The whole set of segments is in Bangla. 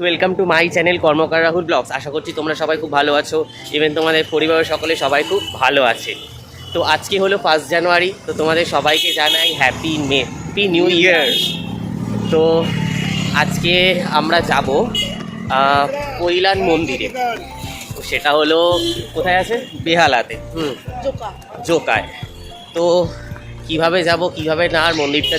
Welcome to my channel Karmakar Rahul vlogs. আশা করছি তোমরা সবাই খুব ভালো আছো, ইভেন তোমাদের পরিবারের সকলে সবাই খুব ভালো আছে। তো আজকে হলো 1 জানুয়ারি, তো তোমাদের সবাইকে জানাই হ্যাপি নিউ ইয়ার। তো আজকে আমরা যাব কৈলান মন্দিরে। তো সেটা হলো কোথায় আছে? বেহালাতে, জোকায়। তো কিভাবে যাব কিভাবে না, আর মন্দিরটা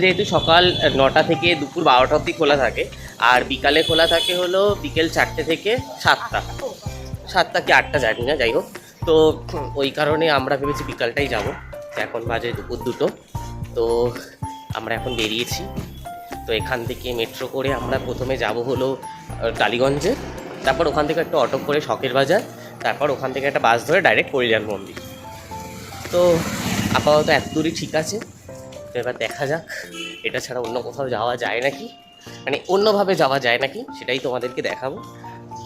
যেহেতু সকাল 9টা থেকে দুপুর 12টা অবধি খোলা থাকে, আর বিকালে খোলা থাকে হলো বিকেল 4টে থেকে 7টা কি 8টা জানি না, যাই হোক। তো ওই কারণে আমরা ভেবেছি বিকালটাই যাব। এখন বাজে দুপুর 2টো। তো আমরা এখন বেরিয়েছি। তো এখান থেকে মেট্রো করে আমরা প্রথমে যাব হলো টালিগঞ্জে, তারপর ওখান থেকে একটা অটো করে শখের বাজার, তারপর ওখান থেকে একটা বাস ধরে ডাইরেক্ট কৈলান মন্দির। তো আপাতত এত দূরই ঠিক আছে। তো এবার দেখা যাক এটা ছাড়া অন্য কোথাও যাওয়া যায় নাকি, মানে অন্যভাবে যাওয়া যায় নাকি, সেটাই তোমাদেরকে দেখাবো।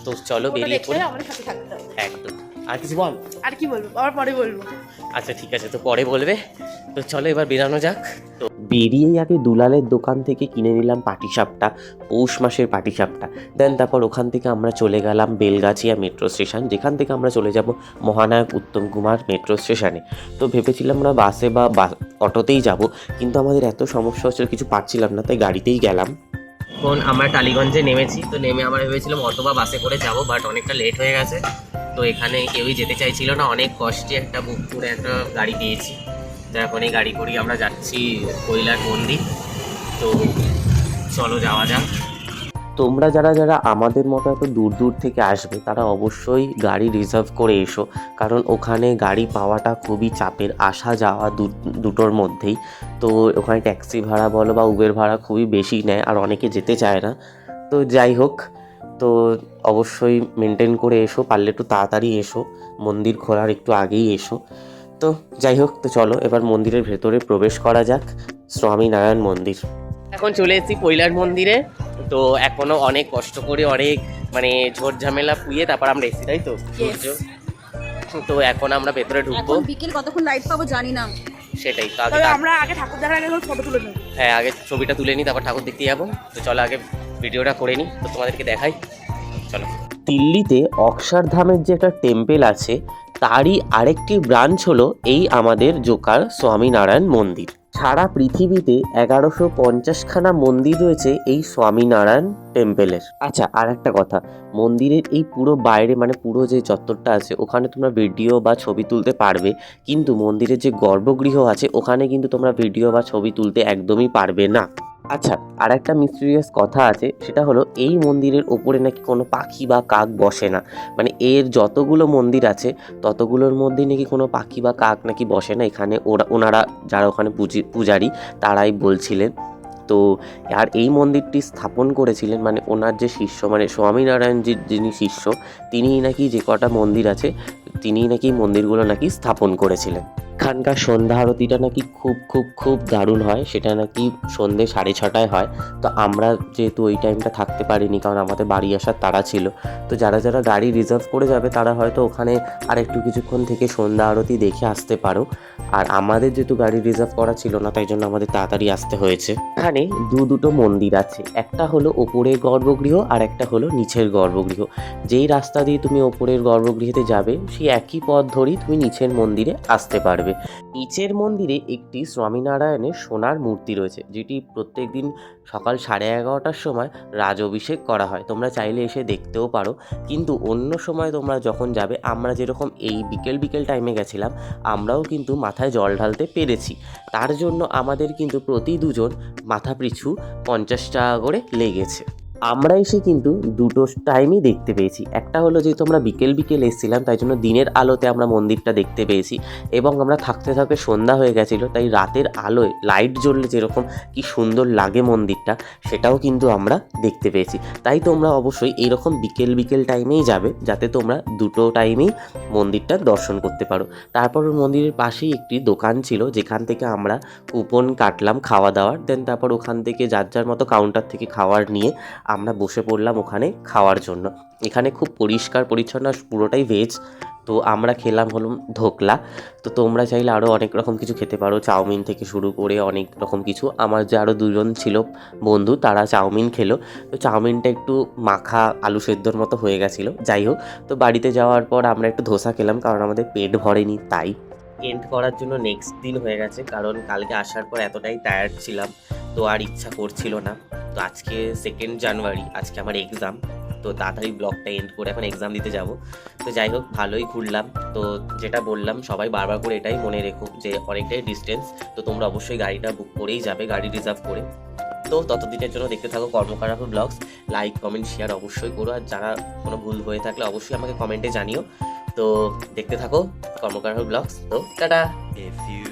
তো চলো বেরিয়ে পড়ি। একদম। আর কিছু বল? আর কি বলবো, আবার পরে বলবো। আচ্ছা ঠিক আছে, তো পরে বলবে। তো চলো এবার বেরানো যাক। তো বেরিয়েই আগে দুলালের দোকান থেকে কিনে নিলাম পাটিসাপটা, পৌষ মাসের পাটিসাপটা। দেন তারপর ওখান থেকে আমরা চলে গেলাম বেলগাছিয়া মেট্রো স্টেশন, যেখান থেকে আমরা চলে যাব মহানায়ক উত্তম কুমার মেট্রো স্টেশনে। তো ভেবেছিলাম আমরা বাসে বা অটোতেই যাব, কিন্তু আমাদের এত সমস্যা হচ্ছিল, কিছু পারছিলাম না, তাই গাড়িতেই গেলাম। এখন আমরা টালিগঞ্জে নেমেছি। তো নেমে আমরা ভেবেছিলাম অটো বা বাসে করে যাব, বাট অনেকটা লেট হয়ে গেছে। তো এখানে কেউই যেতে চাইছিল না, অনেক কষ্টে একটা বুক করে একটা গাড়ি পেয়েছি। তো এখন এই গাড়ি করেই আমরা যাচ্ছি কৈলান মন্দির। তো চলো যাওয়া যাক। তোমরা যারা যারা আমাদের মতো এত দূর দূর থেকে আসবে, তারা অবশ্যই গাড়ি রিজার্ভ করে এসো, কারণ ওখানে গাড়ি পাওয়াটা খুবই চাপের, আসা যাওয়া দুটোর মধ্যেই। তো ওখানে ট্যাক্সি ভাড়া বলো বা উবের ভাড়া খুবই বেশি নেয়, আর অনেকে যেতে চায় না। তো যাই হোক, তো অবশ্যই মেনটেন করে এসো, পারলে একটু তাড়াতাড়ি এসো, মন্দির খোলার একটু আগেই এসো। তো যাই হোক, তো চলো এবার মন্দিরের ভেতরে প্রবেশ করা যাক, স্বামীনারায়ণ মন্দির। এখন চলে এসেছি কৈলান মন্দিরে। তো এখনো অনেক কষ্ট করে, অনেক মানে ঝোর ঝামেলা পুয়ে তারপর আমরা এসেছি, তাই তো? তো এখন আমরা ভেতরে ঢুকবো। বিকেল কতক্ষণ লাইট পাবো জানি না, সেটাই তো, আমরা আগে ঠাকুর দেখার আগে ফটো তুলে নেব। হ্যাঁ, আগে ছবিটা তুলে নিই, তারপর ঠাকুর দেখতে যাবো। তো চলো আগে ভিডিওটা করে নিই, তো তোমাদেরকে দেখাই। চলো। দিল্লিতে অক্ষরধামের যে একটা টেম্পেল আছে, তারই আরেকটি ব্রাঞ্চ হলো এই আমাদের জোকার স্বামীনারায়ণ মন্দির। সারা পৃথিবীতে 1150খানা মন্দির রয়েছে এই স্বামীনারায়ণ টেম্পেলের। আচ্ছা, আর একটা কথা, মন্দিরের এই পুরো বাইরে মানে পুরো যে চত্বরটা আছে, ওখানে তোমরা ভিডিও বা ছবি তুলতে পারবে, কিন্তু মন্দিরের যে গর্ভগৃহ আছে ওখানে কিন্তু তোমরা ভিডিও বা ছবি তুলতে একদমই পারবে না। আচ্ছা, আর একটা মিস্টিরিয়াস কথা আছে, সেটা হলো এই মন্দিরের ওপরে নাকি কোনো পাখি বা কাক বসে না। মানে এর যতগুলো মন্দির আছে ততগুলোর মধ্যেই নাকি কোনো পাখি বা কাক নাকি বসে না। এখানে ওনারা যারা ওখানে পূজারী তারাই বলছিলেন। তো আর এই মন্দিরটি স্থাপন করেছিলেন, মানে ওনার যে শিষ্য, মানে স্বামীনারায়ণ যিনি শিষ্য, তিনিই নাকি যে কটা মন্দির আছে তিনিই নাকি মন্দিরগুলো নাকি স্থাপন করেছিলেন। এখানকার সন্ধ্যা আরতিটা নাকি খুব খুব খুব দারুণ হয়, সেটা নাকি সন্ধ্যে 6:30টায় হয়। তো আমরা যেহেতু ওই টাইমটা থাকতে পারিনি, কারণ আমাদের বাড়ি আসার তাড়া ছিল। তো যারা যারা গাড়ি রিজার্ভ করে যাবে তারা হয়তো ওখানে আর একটু কিছুক্ষণ থেকে সন্ধ্যা আরতি দেখে আসতে পারো। আর আমাদের যেহেতু গাড়ি রিজার্ভ করা ছিল না, তাই জন্য আমাদের তাড়াতাড়ি আসতে হয়েছে। এখানে দুটো মন্দির আছে, একটা হলো ওপরের গর্ভগৃহ আর একটা হলো নিচের গর্ভগৃহ। যেই রাস্তা দিয়ে তুমি ওপরের গর্ভগৃহতে যাবে, সেই একই পথ ধরেই তুমি নিচের মন্দিরে আসতে পারবে। নিচের মন্দিরে একটি স্বামীনারায়ণের সোনার মূর্তি রয়েছে, যেটি প্রত্যেক দিন সকাল 11:30টার সময় রাজ অভিষেক করা হয়। তোমরা চাইলে এসে দেখতেও পারো, কিন্তু অন্য সময় তোমরা যখন যাবে, আমরা যেরকম এই বিকেল টাইমে গেছিলাম, আমরাও কিন্তু মাথায় জল ঢালতে পেরেছি। তার জন্য আমাদের কিন্তু প্রতি দুজন মাথা পিছু 50 টাকা করে লেগেছে। আমরা এসে কিন্তু দুটো টাইমই দেখতে পেয়েছি। একটা হলো যেহেতু আমরা বিকেল এসেছিলাম, তাই জন্য দিনের আলোতে আমরা মন্দিরটা দেখতে পেয়েছি, এবং আমরা থাকতে থাকতে সন্ধ্যা হয়ে গেছিলো, তাই রাতের আলোয় লাইট জ্বললে যেরকম কি সুন্দর লাগে মন্দিরটা, সেটাও কিন্তু আমরা দেখতে পেয়েছি। তাই তোমরা অবশ্যই এইরকম বিকেল টাইমেই যাবে, যাতে তোমরা দুটো টাইমেই মন্দিরটা দর্শন করতে পারো। তারপর মন্দিরের পাশেই একটি দোকান ছিল, যেখান থেকে আমরা কুপন কাটলাম খাওয়া দাওয়ার। দেন তারপর ওখান থেকে যার যার মতো কাউন্টার থেকে খাবার নিয়ে আমরা বসে পড়লাম ওখানে খাওয়ার জন্য। এখানে খুব পরিষ্কার পরিচ্ছন্ন আর পুরোটাই ভেজ। তো আমরা খেলাম হলো ধোকলা। তো তোমরা চাইলে আরও অনেক রকম কিছু খেতে পারো, চাউমিন থেকে শুরু করে অনেক রকম কিছু। আমার যে আরও দুজন ছিল বন্ধু, তারা চাউমিন খেলো। তো চাউমিনটা একটু মাখা আলু সেদ্ধর মতো হয়ে গেছিলো। যাই হোক, তো বাড়িতে যাওয়ার পর আমরা একটু ধোসা খেলাম, কারণ আমাদের পেট ভরেনি তাই। এন্ড করার জন্য নেক্সট দিন হয়ে গেছে, কারণ কালকে আসার পর এতটাই টায়ার্ড ছিলাম, তো আর ইচ্ছা করছিল না। তো আজকে 2 জানুয়ারি, আজকে আমার এক্সাম। তো তাড়াতাড়ি ব্লগটা এন্ড করে এখন এক্সাম দিতে যাব। তো যাই হোক, ভালোই ঘুরলাম। তো যেটা বললাম, সবাই বারবার করে এটাই মনে রেখো যে অনেকটাই ডিস্টেন্স, তো তোমরা অবশ্যই গাড়িটা বুক করেই যাবে, গাড়ি রিজার্ভ করে। তো ততদিনের জন্য দেখতে থাকো কর্মকারাপুর ব্লগস। লাইক কমেন্ট শেয়ার অবশ্যই করো, আর যারা কোনো ভুল হয়ে থাকলে অবশ্যই আমাকে কমেন্টে জানিও। তো দেখতে থাকো কর্মকারাপুর ব্লগস। তো টাটা। A few